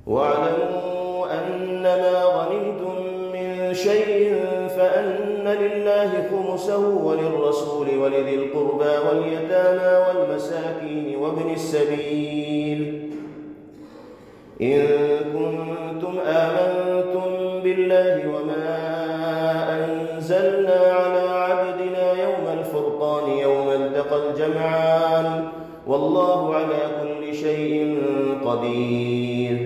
واعلموا أنما غنمتم من شيء فأن لله خمسه وللرسول ولذي القربى واليتامى والمساكين وابن السبيل إن كنتم آمنتم بالله وما أنزلنا على عبدنا يوم الفرقان يوم التقى الجمعان والله على كل شيء قدير.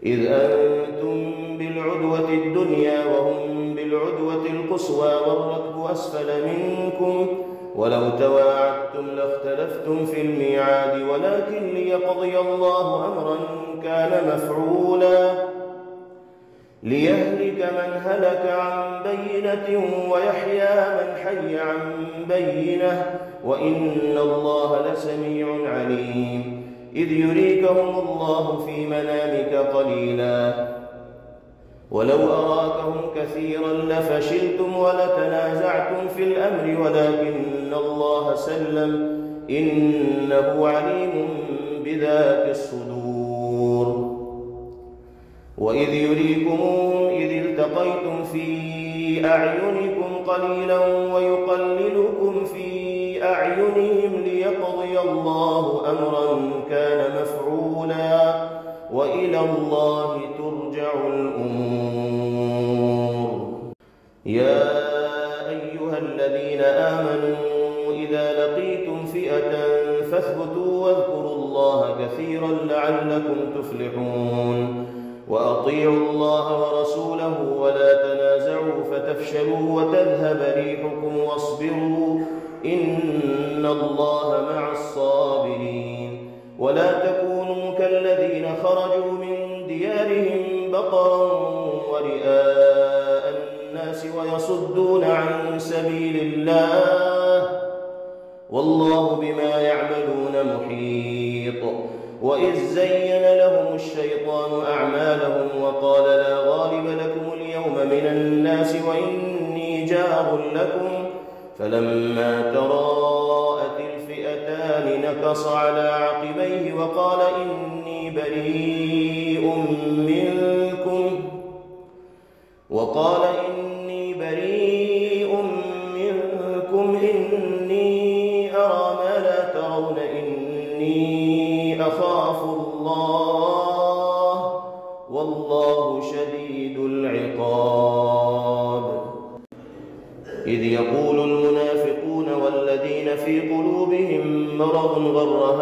إذ أنتم بالعدوة الدنيا وهم بالعدوة القصوى والركب أسفل منكم ولو تواعدتم لاختلفتم في الميعاد ولكن ليقضي الله أمرا كان مفعولا ليهلك من هلك عن بينة ويحيى من حي عن بينة وإن الله لسميع عليم. إذ يريكهم الله في منامك قليلا ولو أراكهم كثيرا لفشلتم ولتنازعتم في الأمر ولكن الله سلم إنه عليم بذات الصدور. وإذ يريكمهم إذ التقيتم في أعينكم قليلا ويقللكم في أعينهم ليقضي الله أمرا كان مفعولا وإلى الله ترجع الأمور. يا أيها الذين آمنوا إذا لقيتم فئة فاثبتوا واذكروا الله كثيرا لعلكم تفلحون. وأطيعوا الله ورسوله ولا تنازعوا فتفشلوا وتذهب ريحكم واصبروا إن الله مع الصابرين. ولا تكونوا كالذين خرجوا من ديارهم بطرا ورئاء الناس ويصدون عن سبيل الله والله بما يعملون محيط. وإذ زين لهم الشيطان أعمالهم وقال لا غالب لكم اليوم من الناس وإني جار لكم فلما تراءت الفئتان نكص على عقبيه وقال إني بريء منكم إني أرى ما لا ترون إني أخاف الله والله شديد العقاب. إذ يقول المنافقون والذين في قلوبهم مرض غر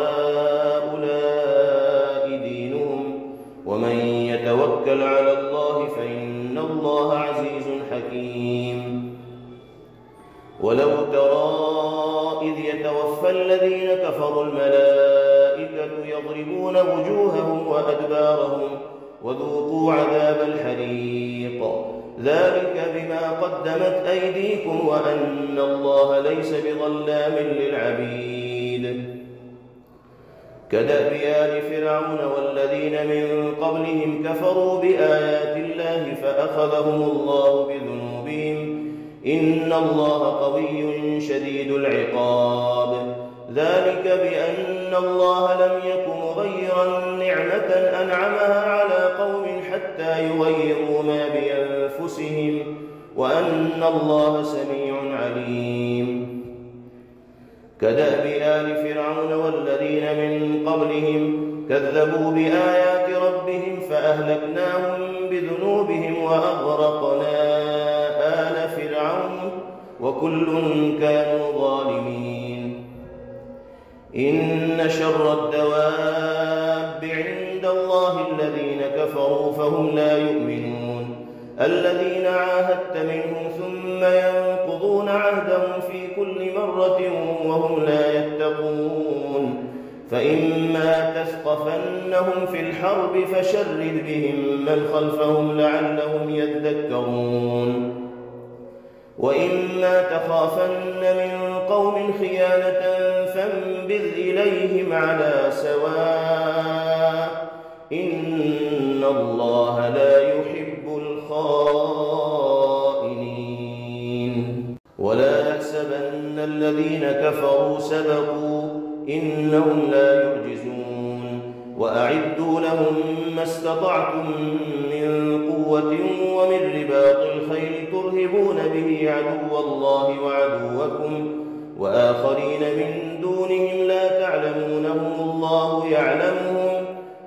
هؤلاء دينهم ومن يتوكل على الله فإن الله عزيز حكيم. ولو ترى إذ يتوفى الذين كفروا الملائكة يضربون وجوههم وأدبارهم وذوقوا عذاب الحريق ذلك بما قدمت أيديكم وأن الله ليس بظلام للعبيد. كدأب آل فرعون والذين من قبلهم كفروا بآيات الله فأخذهم الله بذنوبهم إن الله قوي شديد العقاب. ذلك بأن الله لم يك مغيرا نعمة أنعمها على قوم حتى يغيروا ما بأنفسهم وأن الله سميع عليم. كدأب آل فرعون والذين من قبلهم كذبوا بآيات ربهم فأهلكناهم بذنوبهم وأغرقنا آل فرعون وكل كانوا ظالمين. إن شر الدواب عند الله الذين كفروا فهم لا يؤمنون الذين عاهدت منهم ثم ينقضون عهدهم في كل مرة وهم لا يتقون. فإما تثقفنهم في الحرب فشرد بهم من خلفهم لعلهم يذكرون. وإما تخافن من قوم خيانة فانبذ إليهم على سواء إن الله لا يحب الخائنين. ولا يحسبن الذين كفروا سبقوا إنهم لا يعجزون وأعدوا لهم ما استطعتم من قوة ومن رباط الخيل ترهبون به عدو الله وعدوكم وآخرين من دونهم لا تعلمونهم الله يعلمهم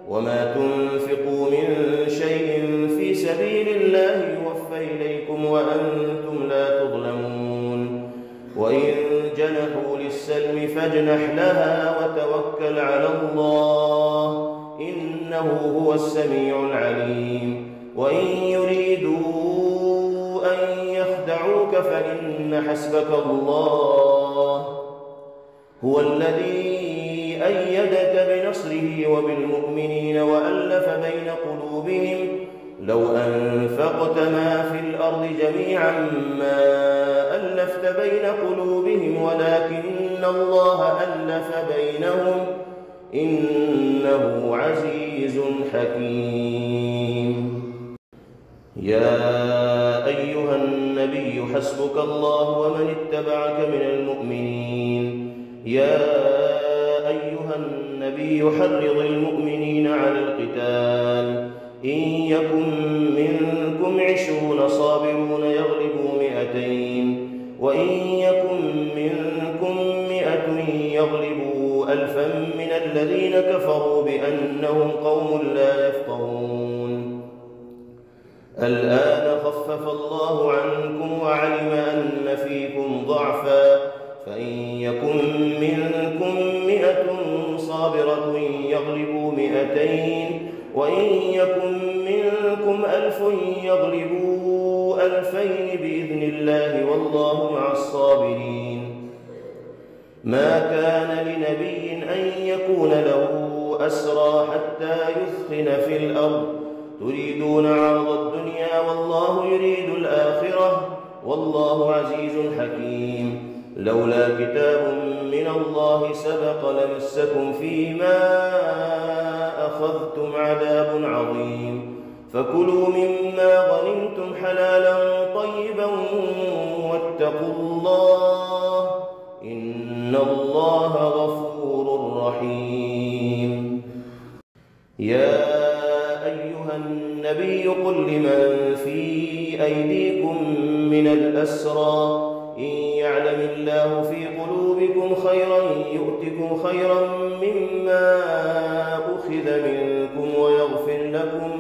وما تنفقوا من شيء في سبيل الله يوفى إليكم وأنتم لا تظلمون وإن جنحوا للسلم فاجنح لها وتوكل على الله إنه هو السميع العليم وإن يريدوا أن يخدعوك فإن حسبك الله هو الذي أيدك بنصره وبالمؤمنين وألف بين قلوبهم لو أنفقت ما في الأرض جميعا ما ألفت بين قلوبهم ولكن الله ألف بينهم إنه عزيز حكيم. يا أيها النبي حسبك الله ومن اتبعك من المؤمنين. يا أيها النبي حرض المؤمنين على القتال إن يكن منكم 20 صابرون يغلبوا 200 وإن يكن منكم 100 يغلبوا 1000 من الذين كفروا بأنهم قوم لا يفقهون. الآن خفف الله عنكم وعلم أن فيكم ضعفا فإن يكن منكم 100 صابرة يغلبوا 200 وإن يكن منكم 1000 يغلبوا 2000 بإذن الله والله مع الصابرين. ما كان لنبي أن يكون له أسرى حتى يثخن في الأرض تريدون عرض الدنيا والله يريد الآخرة والله عزيز حكيم. لولا كتاب من الله سبق لمسكم فيما أخذتم عذاب عظيم فكلوا مما غنمتم حلالا طيبا واتقوا الله إن الله غفور رحيم. يا أيها النبي قل لمن في أيديكم من الأسرى إن يعلم الله في قلوبكم خيرا يؤتكم خيرا مما أخذ منكم ويغفر لكم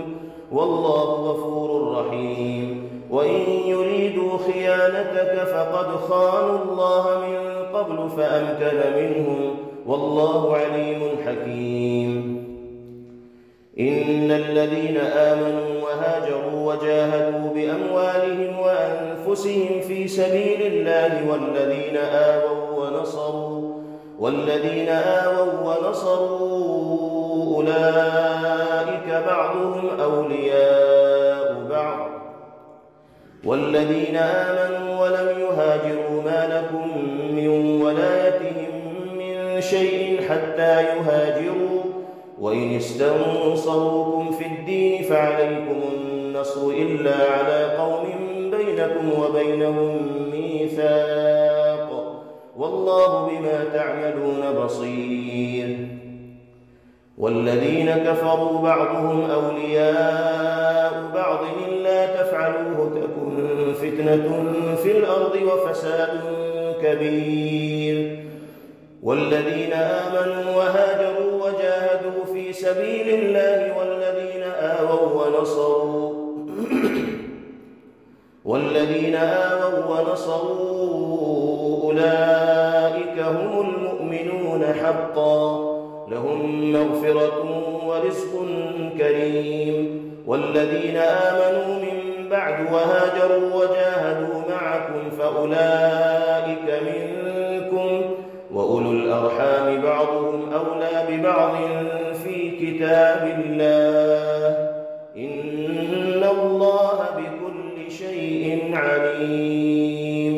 والله غفور رحيم. وإن يريدوا خيانتك فقد خانوا الله من قبل فأمكن منهم والله عليم حكيم. إن الذين آمنوا وهاجروا وجاهدوا بأموالهم وأنفسهم في سبيل الله والذين آووا ونصروا أولئك بعضهم أولياء بعض والذين آمنوا ولم يهاجروا ما لكم من ولايتهم من شيء حتى يهاجروا وإن استنصروكم في الدين فعليكم النصر إلا على قوم بينكم وبينهم ميثاق والله بما تعملون بصير. والذين كفروا بعضهم أولياء بعض إلا تفعلوه تكن فتنة في الأرض وفساد كبير. والذين آمنوا وهاجروا وجاهدوا في سبيل الله والذين آووا ونصروا أولئك هم المؤمنون حقا لهم مغفرة ورزق كريم. والذين آمنوا من بعد وهاجروا وجاهدوا معكم فأولئك منكم وأولو الأرحام بعضهم أولى ببعض في كتاب الله إن الله بكل شيء عليم.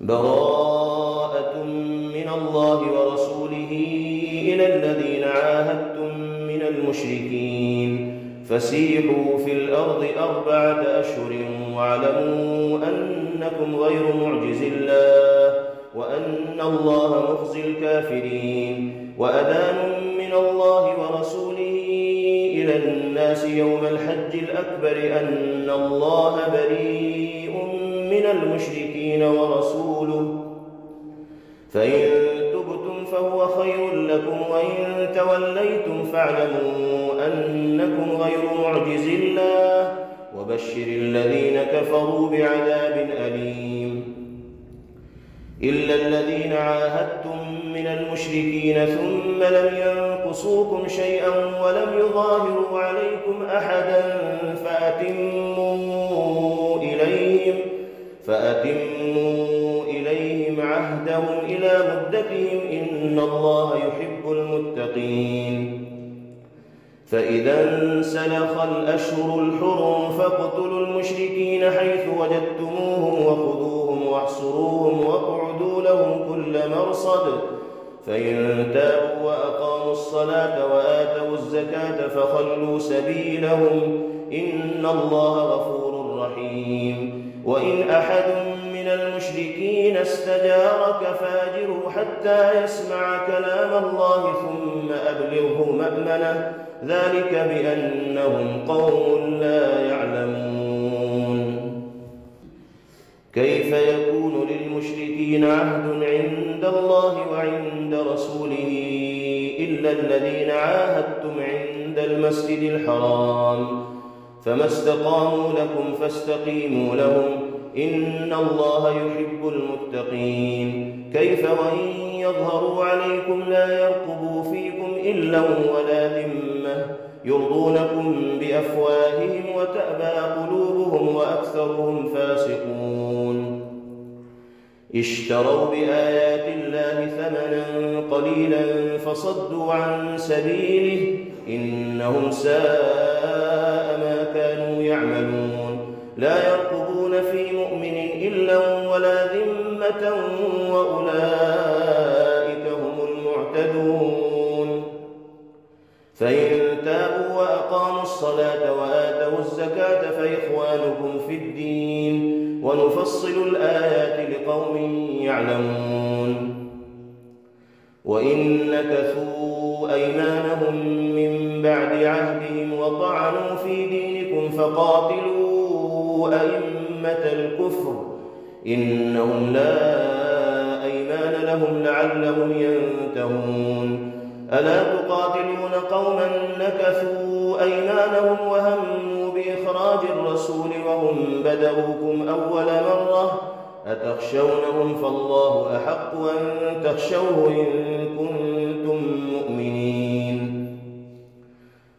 براءة من الله ورسوله إلى الذين عاهدتم من المشركين فسيحوا في الأرض 4 أشهر واعلموا أنكم غير معجز الله وأن الله مخزي الكافرين. وأذان من الله ورسوله إلى الناس يوم الحج الأكبر أن الله بريء من المشركين ورسوله، فإن تبتم فهو خير لكم، وإن توليتم فاعلموا أنكم غير معجز الله، وبشر الذين كفروا بعذاب أليم. إلا الذين عاهدتم من المشركين ثم لم ينقصوكم شيئا ولم يظاهروا عليكم أحدا فأتموا إليهم عهدهم إلى مدتهم إن الله يحب المتقين. فإذا انسلخ الأشهر الحرم فاقتلوا المشركين حيث وجدتموهم وخذوهم واحصروهم واقعدوا لهم كل مرصد، فإن تابوا وأقاموا الصلاة وآتوا الزكاة فخلوا سبيلهم إن الله غفور رحيم. وإن أحد من المشركين استجارك فاجره حتى يسمع كلام الله ثم أبلغه مأمنه، ذلك بأنهم قوم لا يعلمون. كيف يكون للمشركين عهد عند الله وعند رسوله إلا الذين عاهدتم عند المسجد الحرام، فما استقاموا لكم فاستقيموا لهم إن الله يحب المتقين. كيف وإن يظهروا عليكم لا يرقبوا فيكم إلا ولا ذمة، يرضونكم بأفواههم وتأبى قلوبهم وأكثرهم فاسقون. اشتروا بآيات الله ثمنا قليلا فصدوا عن سبيله إنهم ساء ما كانوا يعملون. لا يرقبون في مؤمن إلا ولا ذمة وأولئك هم المعتدون. فإن تابوا وأقاموا الصلاة وآتوا الزكاة فإخوانكم في الدين ونفصل الآيات لقوم يعلمون. وإن نكثوا أيمانهم من بعد عهدهم وطعنوا في دينكم فقاتلوا أئمة الكفر إنهم لا أيمان لهم لعلهم ينتهون. ألا تقاتلون قوما نكثوا أيمانهم وهموا بإخراج الرسول وهم بدؤوكم أول مرة، أتخشونهم فالله أحق أن تخشوه إن كنتم مؤمنين.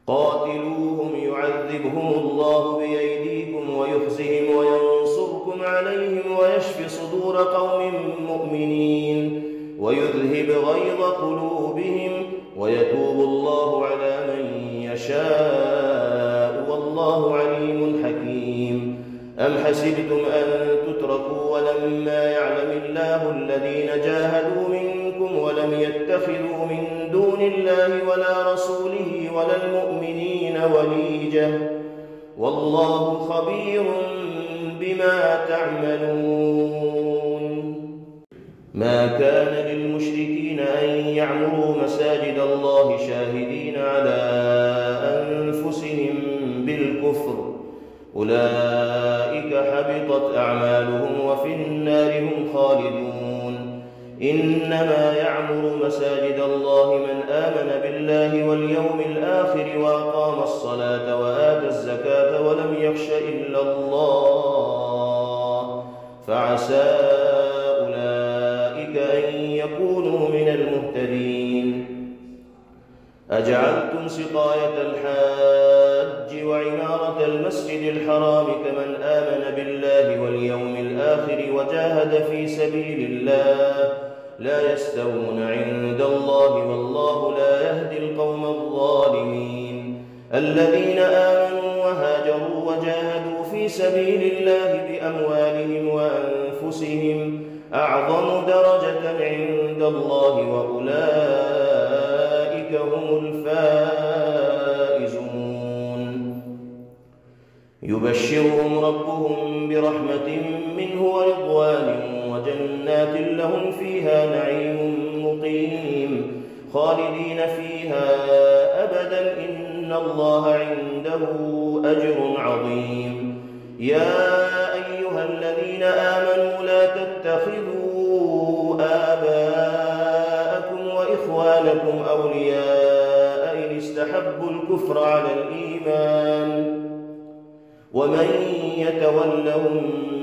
قاتلوهم يعذبهم الله بأيديكم ويخزهم وينصركم عليهم ويشف صدور قوم مؤمنين ويذهب غيظ قلوبهم ويتوب الله على من يشاء والله عليم حكيم. أم حسبتم أن تتركوا ولما يعلم الله الذين جاهدوا منكم ولم يتخذوا من دون الله ولا رسوله ولا المؤمنين وليجة والله خبير بما تعملون. ما كان للمشركين أن يعمروا مساجد الله شاهدين على أنفسهم بالكفر أولئك حبطت أعمالهم وفي النار هم خالدون. إنما يعمر مساجد الله من آمن بالله واليوم الآخر وأقام الصلاة وآتى الزكاة ولم يخش إلا الله فعسى أولئك أن يكونوا من المهتدين. أجعلتم سقاية الحاج وعمارة المسجد الحرام كمن آمن بالله واليوم الآخر وجاهد في سبيل الله لا يستوون عند الله والله لا يهدي القوم الظالمين. الذين آمنوا وهاجروا وجاهدوا في سبيل الله بأموالهم وأنفسهم أعظم درجة عند الله وأولئك هم الفائزون. يبشرهم ربهم برحمة منه ورضوان وجنات لهم فيها نعيم مقيم خالدين فيها أبدا إن الله عنده أجر عظيم. يا أيها الذين آمنوا لا تتخذوا آباءكم وإخوانكم أولياء إن استحبوا الكفر على الإيمان ومن يتولهم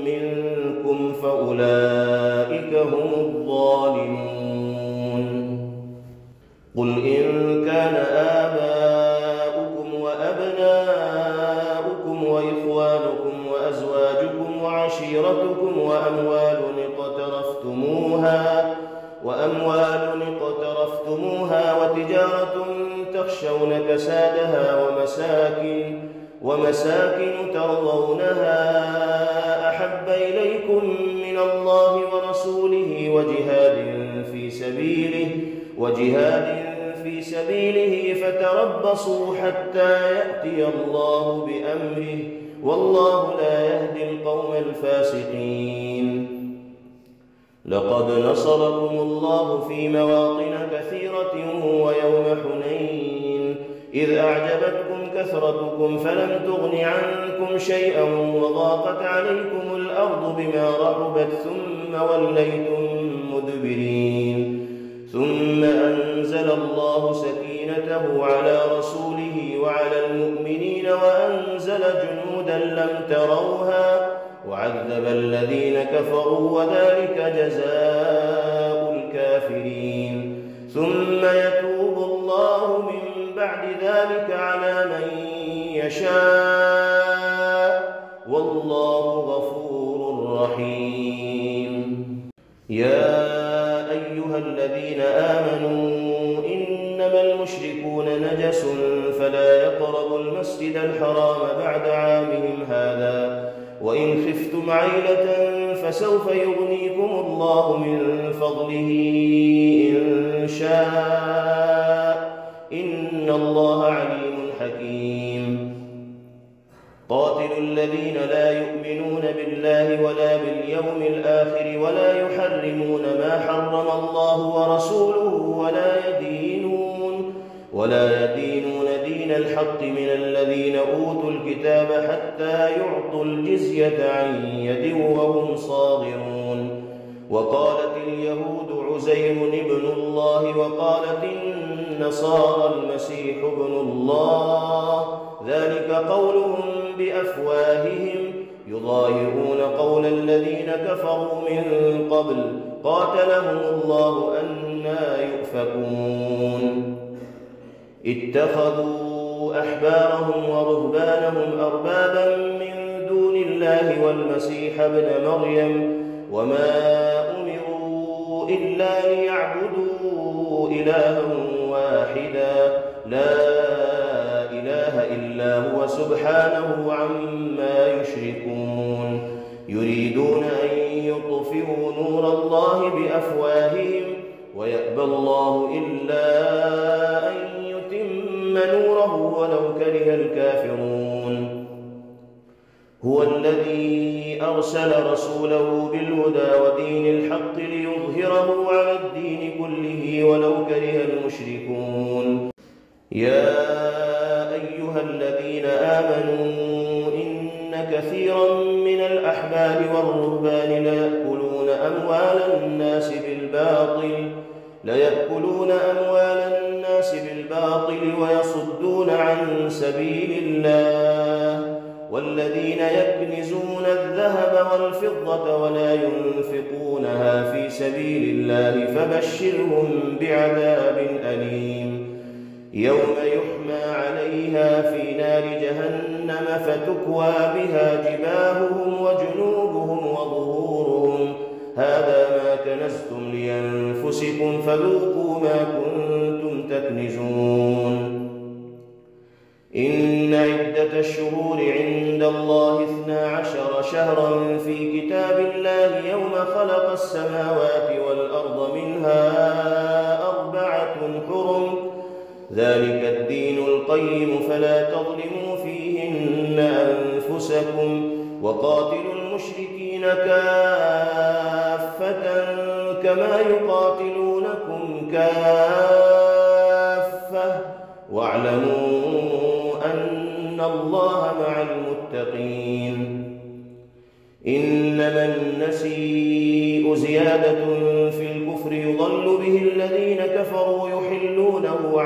منكم فأولئك هم الظالمون. قل إن كان آباؤكم وأبناؤكم وإخوانكم وأزواجكم وعشيرتكم وأموال اقترفتموها وتجارة تخشون كسادها ومساكن ترضونها أحب إليكم من الله ورسوله وجهاد في سبيله فتربصوا حتى يأتي الله بأمره والله لا يهدي القوم الفاسقين. لقد نصركم الله في مواطن كثيرة ويوم حنين إذ أعجبتكم كثرتكم فلم تغن عنكم شيئا وضاقت عليكم الأرض بما رحبت ثم وليتم مدبرين ثم أنزل الله سكينته على رسوله وعلى المؤمنين وأنزل جنودا لم تروها وعذب الذين كفروا وذلك جزاء الكافرين. ثم يتوب الله من بعد ذلك على من يشاء والله غفور رحيم. يا أيها الذين آمنوا إنما المشركون نجس فلا يقربوا المسجد الحرام بعد عامهم هذا وإن خفتم عيلة فسوف يغنيكم الله من فضله إن شاء إن الله عليم حكيم. قاتلوا الذين لا يؤمنون بالله ولا باليوم الآخر ولا يحرمون ما حرم الله ورسوله ولا يدينون دين الحق من الذين أوتوا الكتاب حتى يعطوا الجزية عن يد وهم صاغرون. وقالت اليهود عزير ابن الله وقالت النصارى المسيح ابن الله ذلك قولهم بأفواههم يضاهئون قول الذين كفروا من قبل قاتلهم الله أنى يؤفكون. اتخذوا أحبارهم ورهبانهم أربابا من دون الله والمسيح ابن مريم وما أمروا إلا ليعبدوا إلها واحدا لا إله إلا هو سبحانه عما يشركون. يريدون أن يطفئوا نور الله بأفواههم ويأبى الله إلا أن يتم نوره ولو كره الكافرون. هو الذي أرسل رسوله بالهدى ودين الحق ليظهره على الدين كله ولو كره المشركون. يا أيها الذين آمنوا إن كثيرا من الأحبار والرهبان ليأكلون أموال الناس بالباطل ويصدون عن سبيل الله والذين يكنزون الذهب والفضة ولا ينفقونها في سبيل الله فبشرهم بعذاب أليم. يوم يحمى عليها في نار جهنم فتكوى بها جباههم وجنوبهم وظهورهم هذا ما كنزتم لأنفسكم فذوقوا ما كنتم تكنزون. إن عدة الشهور عند الله 12 شهرا في كتاب الله يوم خلق السماوات والأرض منها 4 حرم ذلك الدين القيم فلا تظلموا فيهن أنفسكم وقاتلوا المشركين كافة كما يقاتلونكم كافة إن الله مع المتقين. إنما النسيء زيادة في الكفر يضل به الذين كفروا يحلونه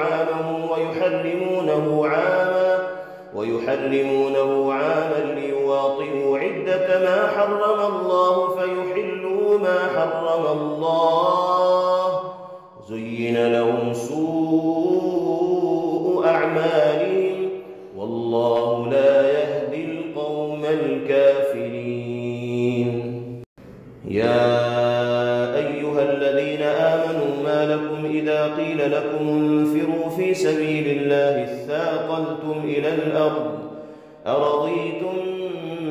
عاما ليواطئوا عدة ما حرم الله فيحلوا ما حرم الله. زين لهم سوء أعمالهم والله لا يهدي القوم الكافرين. يا أيها الذين آمنوا ما لكم إذا قيل لكم انفروا في سبيل الله اثاقلتم إلى الأرض أرضيتم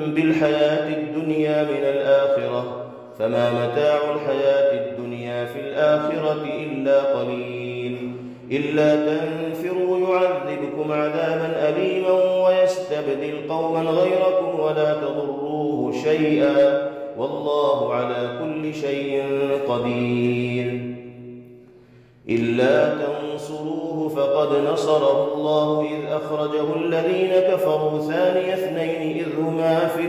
بالحياة الدنيا من الآخرة فما متاع الحياة الدنيا في الآخرة إلا قليل. إلا تنفروا يعذبكم عذابا أليما ويستبدل قوما غيركم ولا تضروه شيئا والله على كل شيء قدير. إلا تنصروه فقد نصره الله إذ أخرجه الذين كفروا ثاني اثنين إذ هما في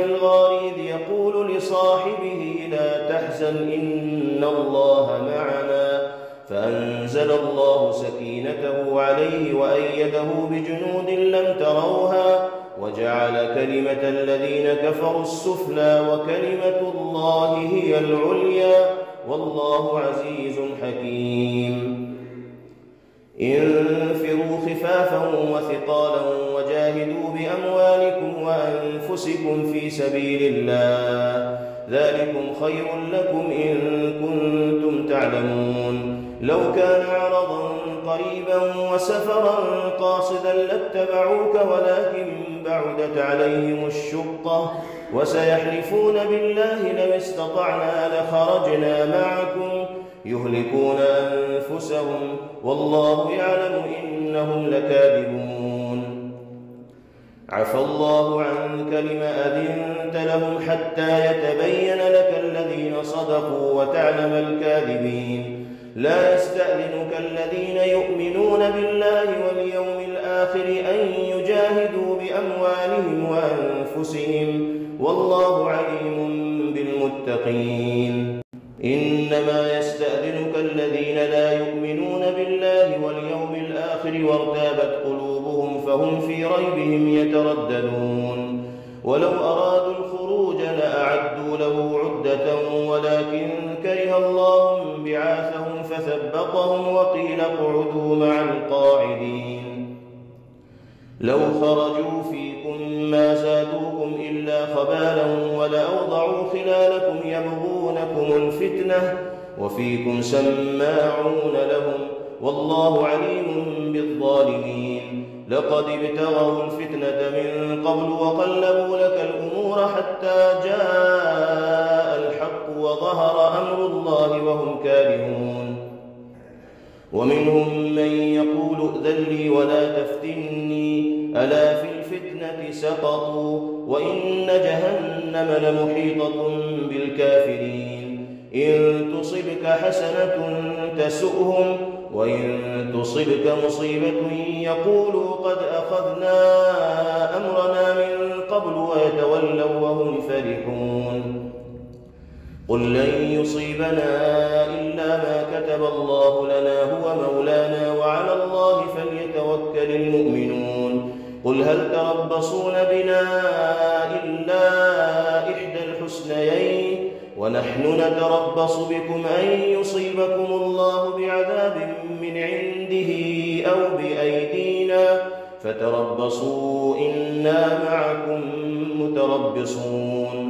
الغار إذ يقول لصاحبه لا تحزن إن الله معنا فأنزل الله سكينته عليه وأيده بجنود لم تروها وجعل كلمة الذين كفروا السفلى وكلمة الله هي العليا والله عزيز حكيم. انفروا خفافا وثقالا وجاهدوا بأموالكم وأنفسكم في سبيل الله ذلكم خير لكم إن كنتم تعلمون. لو كان عرضا قريبا وسفرا قاصدا لاتبعوك ولكن بعدت عليهم الشقة وسيحلفون بالله لو استطعنا لخرجنا معكم يهلكون أنفسهم والله يعلم إنهم لكاذبون. عفى الله عنك لما أذنت لهم حتى يتبين لك الذين صدقوا وتعلم الكاذبين. لا يستأذنك الذين يؤمنون بالله واليوم الآخر أن يجاهدوا بأموالهم وأنفسهم والله عليم بالمتقين. إنما يستأذنك الذين لا يؤمنون بالله واليوم الآخر وارتابت قلوبهم فهم في ريبهم يترددون. ولو أرادوا الخروج لأعدوا له عدة ولكن كره الله بعاثهم فثبطهم وقيل اقعدوا مع القاعدين. لو خرجوا فيكم ما زادوكم إلا خبالا ولأوضعوا خلالكم يبغونكم الفتنة وفيكم سماعون لهم والله عليم بالظالمين. لقد ابتغوا الفتنة من قبل وقلبوا لك الأمور حتى جاء الحق وظهر أمر الله وهم كارهون. ومنهم من يقول ائذن لي ولا تفتني ألا في الفتنة سقطوا وإن جهنم لمحيطة بالكافرين. إن تصبك حسنة تسؤهم وإن تصبك مصيبة يقولوا قد أخذنا أمرنا من قبل ويتولوا وهم فرحون. قل لن يصيبنا إلا ما كتب الله لنا هو مولانا وعلى الله فليتوكل المؤمنون. قل هل تربصون بنا إلا إحدى الحسنيين ونحن نتربص بكم أن يصيبكم الله بعذاب من عنده أو بأيدينا فتربصوا إنا معكم متربصون.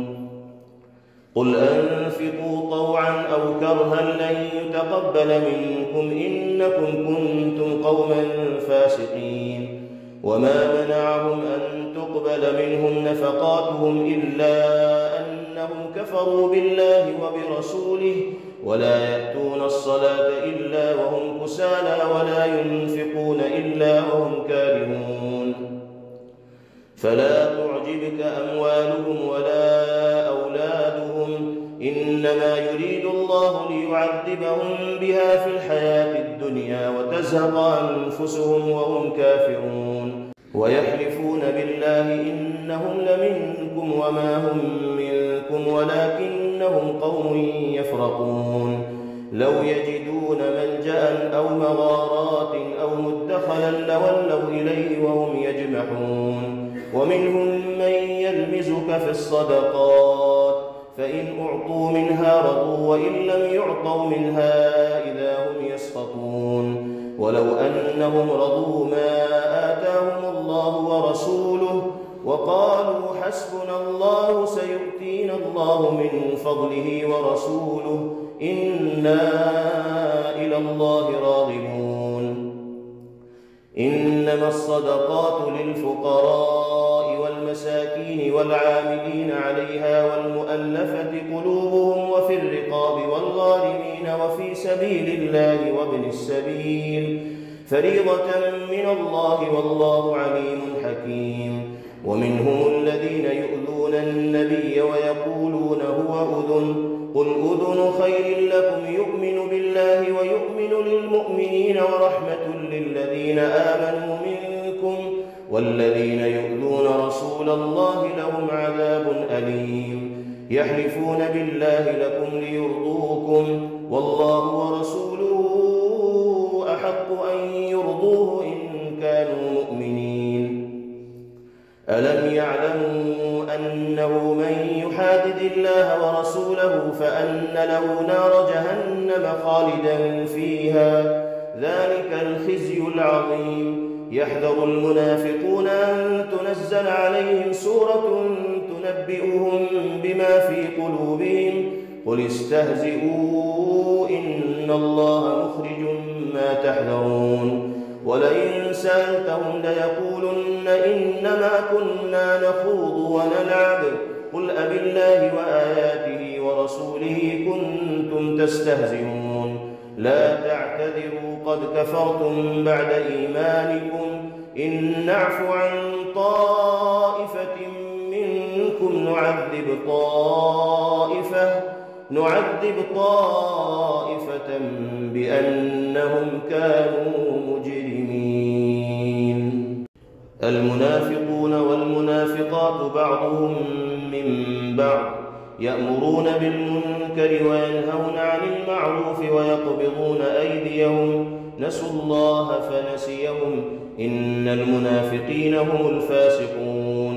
قل أنفقوا طوعا أو كرها لن يتقبل منكم إنكم كنتم قوما فاسقين. وما منعهم أن تقبل منهم نفقاتهم إلا أنهم كفروا بالله وبرسوله ولا يأتون الصلاة إلا وهم كسالى ولا ينفقون إلا وهم كارهون. فلا تعجبك أموالهم ولا أولادهم إنما يريد الله ليعذبهم بها في الحياة الدنيا الدنيا وتزهق أنفسهم وهم كافرون. ويحلفون بالله إنهم لمنكم وما هم منكم ولكنهم قوم يفرقون. لو يجدون ملجأ أو مغارات أو مدخلا لولوا إليه وهم يجمحون. ومنهم من يلمزك في الصدقات فإن أعطوا منها رضوا وإن لم يعطوا منها إذا هم يسخطون. ولو أنهم رضوا ما آتاهم الله ورسوله وقالوا حسبنا الله سيؤتينا الله من فضله ورسوله إنا إلى الله راغبون. إنما الصدقات للفقراء والمساكين والعاملين عليها والمؤلفة قلوبهم وفي الرقاب والغارمين وفي سبيل الله وابن السبيل فريضة من الله والله عليم حكيم. ومنهم الذين يؤذون النبي ويقولون هو أذن قل أذن خير لكم يؤمن بالله ويؤمن للمؤمنين ورحمة للذين آمنوا منكم والذين يؤذون رسول الله لهم عذاب أليم. يحلفون بالله لكم ليرضوكم والله ورسوله أحق أن يرضوه إن كانوا مؤمنين. ألم يعلموا أنه من يحادد الله ورسوله فأن له نار جهنم خالدا فيها ذلك الخزي العظيم. يحذر المنافقون أن تنزل عليهم سورة تنبئهم بما في قلوبهم قل استهزئوا إن الله مخرج ما تحذرون. ولئن سألتهم ليقولن إنما كنا نخوض ونلعب قل أبالله وآياته ورسوله كنتم تستهزئون. لا تعتذروا قد كفرتم بعد إيمانكم إن نعف عن طائفة منكم نعذب طائفة بأنهم كانوا مجرمين. المنافقون والمنافقات بعضهم من بعض يأمرون بالمنكر وينهون عن المعروف ويقبضون أيديهم نسوا الله فنسيهم إن المنافقين هم الفاسقون.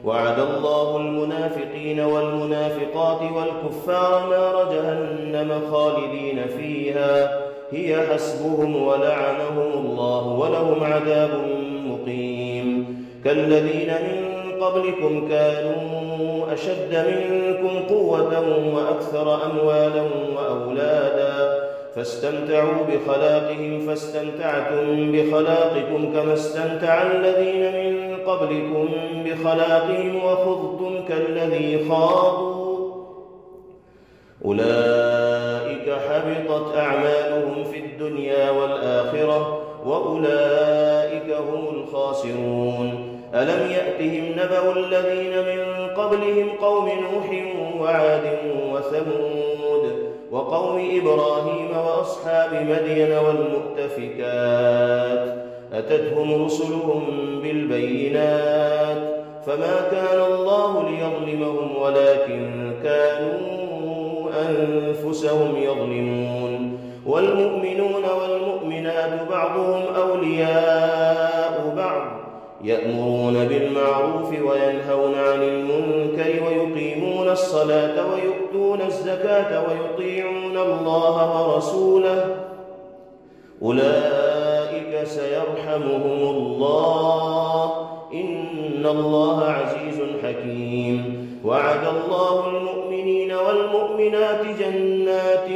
وعد الله المنافقين والمنافقات والكفار نار جهنم خالدين فيها هي حسبهم ولعنهم الله ولهم عذاب مقيم. كالذين من قبلكم كانوا أشد منكم قوة وأكثر أموالا وأولادا فاستمتعوا بخلاقهم فاستمتعتم بخلاقكم كما استمتع الذين من قبلكم بخلاقهم وخضتم كالذي خاضوا أولئك حبطت أعمالهم في الدنيا والآخرة وأولئك هم الخاسرون. ألم يأتهم نبأ الذين من قبلهم قوم نوح وعاد وثمود وقوم إبراهيم وأصحاب مدين والمؤتفكات أتتهم رسلهم بالبينات فما كان الله ليظلمهم ولكن كانوا أنفسهم يظلمون. والمؤمنون والمؤمنات بعضهم أولياء بعض يأمرون بالمعروف وينهون عن المنكر ويقيمون الصلاة ويؤتون الزكاة ويطيعون الله ورسوله أولئك سيرحمهم الله إن الله عزيز حكيم. وعد الله المؤمنين والمؤمنات جنات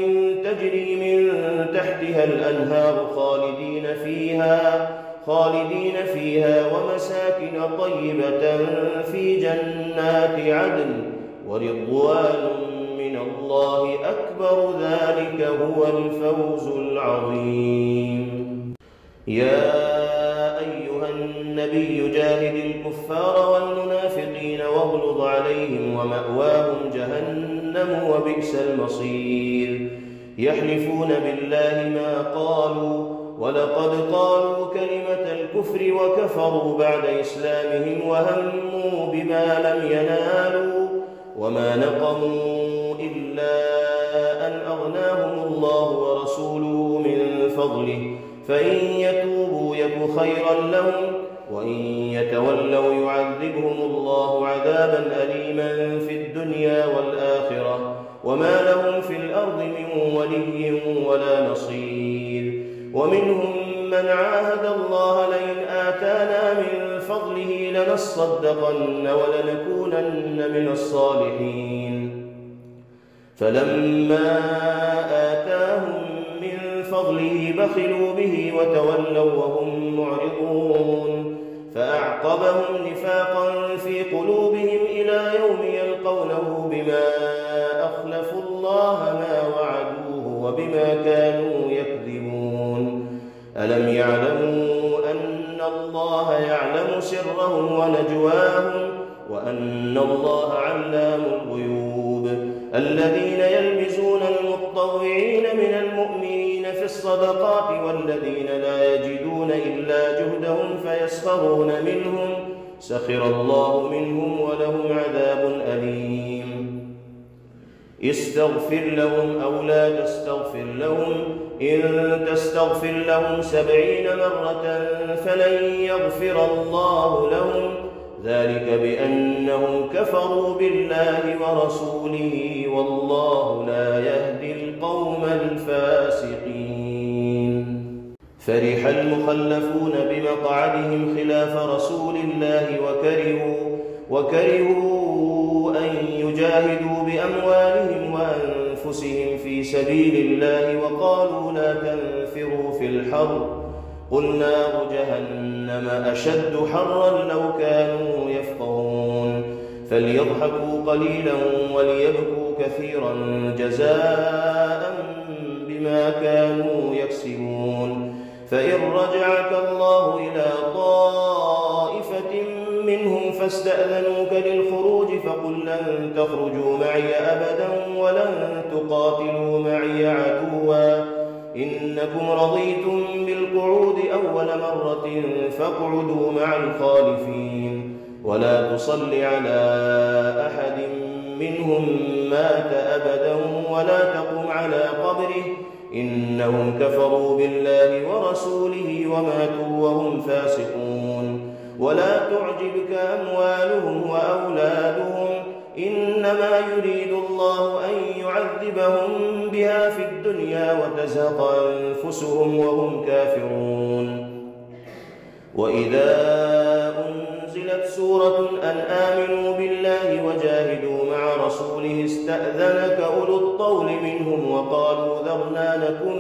تجري من تحتها الأنهار خالدين فيها ومساكن طيبة في جنات عدن ورضوان من الله أكبر ذلك هو الفوز العظيم. يا أيها النبي جاهد الكفار والمنافقين واغلظ عليهم ومأواهم جهنم وبئس المصير. يحلفون بالله ما قالوا ولقد قالوا كلمة الكفر وكفروا بعد إسلامهم وهموا بما لم ينالوا وما نقموا إلا أن أغناهم الله ورسوله من فضله فإن يتوبوا يك خيرا لهم وإن يتولوا يعذبهم الله عذابا أليما في الدنيا والآخرة وما لهم في الأرض من ولي ولا نصير. ومنهم من عاهد الله لئن آتانا من فضله لنصدقن ولنكونن من الصالحين فلما آتاهم من فضله بخلوا به وتولوا وهم معرضون فأعقبهم نفاقا في قلوبهم إلى يوم يلقونه بما أخلفوا الله ما وعدوه وبما كانوا يكذبون. ألم يعلموا أن الله يعلم سرهم ونجواهم وأن الله علام الغيوب. الذين يلمزون المتطوعين من المؤمنين في الصدقات والذين لا يجدون إلا جهدهم فيسخرون منهم سخر الله منهم ولهم عذاب أليم. استغفر لهم أو لا تستغفر لهم إن تستغفر لهم 70 مرة فلن يغفر الله لهم ذلك بأنهم كفروا بالله ورسوله والله لا يهدي القوم الفاسقين. فرح المخلفون بمقعدهم خلاف رسول الله وكرهوا أن يجاهدوا بأموالهم وأنفسهم في سبيل الله وقالوا لا تنفروا في الحر قل نار جهنم أشد حرا لو كانوا يفقهون فليضحكوا قليلا وليبكوا كثيرا جزاء بما كانوا يكسبون. فإن رجعك الله إلى طائفة منهم فاستأذنوك للخروج فقل لن تخرجوا معي أبدا ولن تقاتلوا معي عدوا إنكم رضيتم بالقعود أول مرة فاقعدوا مع الخالفين ولا تصل على أحد منهم مات أبدا ولا تقم على قبره إنهم كفروا بالله ورسوله وماتوا وهم فاسقون. ولا تعجبك أموالهم وأولادهم إنما يريد الله أن يعذبهم بها في الدنيا وتزهق أنفسهم وهم كافرون. وإذا أنزلت سورة أن آمنوا بالله وجاهدوا مع رسوله استأذنك أولو الطول منهم وقالوا ذرنا نكن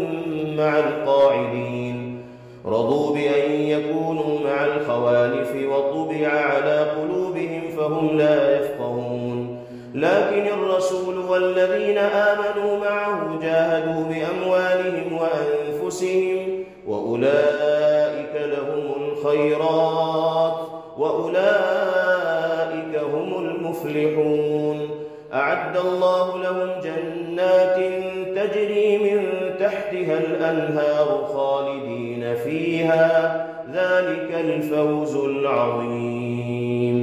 مع القاعدين رضوا بأن يكونوا مع الخوالف وطبع على قلوبهم فهم لا يفقهون. لكن الرسول والذين آمنوا معه جاهدوا بأموالهم وأنفسهم وأولئك لهم الخيرات وأولئك هم المفلحون. أعد الله لهم جنات تجري من تحتها الأنهار خالدين فيها ذلك الفوز العظيم.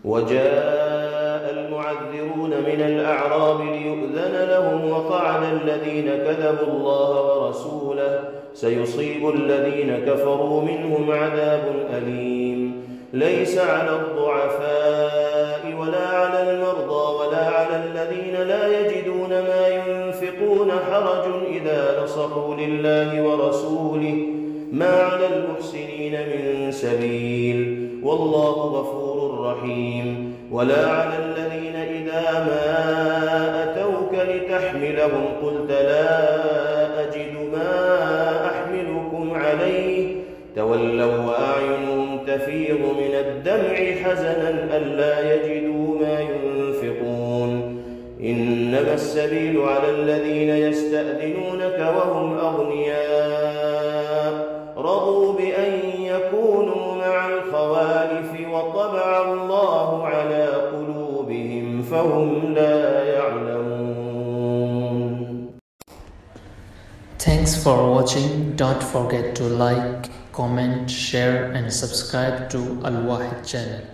وجاء المعذرون من الأعراب ليؤذن لهم وقعد الذين كذبوا الله ورسوله سيصيب الذين كفروا منهم عذاب أليم. ليس على الضعفاء ولا على المرضى ولا على الذين لا يجدون ما ينفقون حرج إذا نصحوا لله ورسوله ما على المحسنين من سبيل والله غفور رحيم. ولا على الذين إذا ما أتوك لتحملهم قلت لا أجد ما أحملكم عليه تولوا وأعينهم تفيض من الدمع حزنا ألا يجدوا ما ينفقون. إنما السبيل على الذين يستأذنونك وهم أغنياء رضوا بأن يكونوا مع الخوالف وطبع الله على قلوبهم فهم لا يعلمون. Thanks for watching. Don't forget to like, comment, share and subscribe to Al Wahid channel.